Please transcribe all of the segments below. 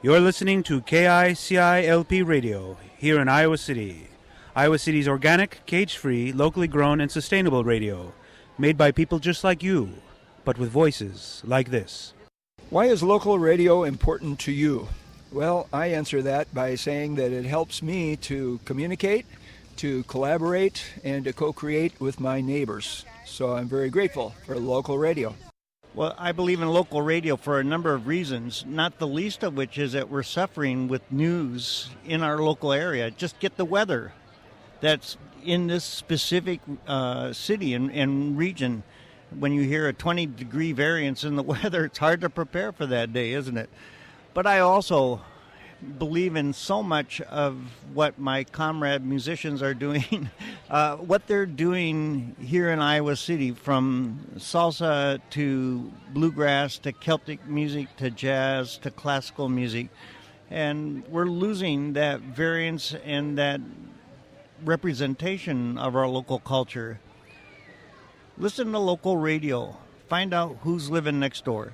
You're listening to KICI LP Radio here in Iowa City. Iowa City's organic, cage-free, locally grown, and sustainable radio, made by people just like you, but with voices like this. Why is local radio important to you? Well, I answer that by saying that it helps me to communicate, to collaborate, and to co-create with my neighbors. So I'm very grateful for local radio. Well, I believe in local radio for a number of reasons, not the least of which is that we're suffering with news in our local area. Just get the weather that's in this specific city and region. When you hear a 20-degree variance in the weather, it's hard to prepare for that day, isn't it? But I also believe in so much of what my comrade musicians are doing, what they're doing here in Iowa City, from salsa to bluegrass to Celtic music to jazz to classical music. And we're losing that variance and that representation of our local culture. Listen to local radio. Find out who's living next door.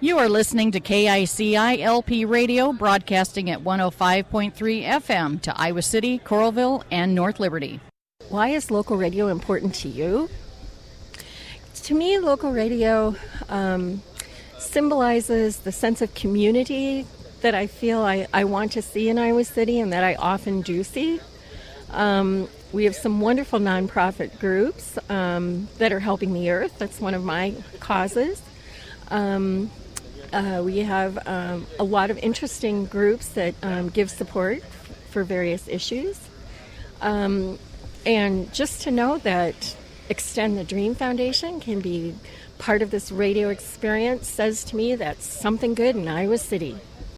You are listening to KICI LP Radio, broadcasting at 105.3 FM to Iowa City, Coralville, and North Liberty. Why is local radio important to you? To me, local radio symbolizes the sense of community that I feel I want to see in Iowa City and that I often do see. We have some wonderful nonprofit groups that are helping the earth. That's one of my causes. We have a lot of interesting groups that give support for various issues. And just to know that Extend the Dream Foundation can be part of this radio experience says to me that's something good in Iowa City.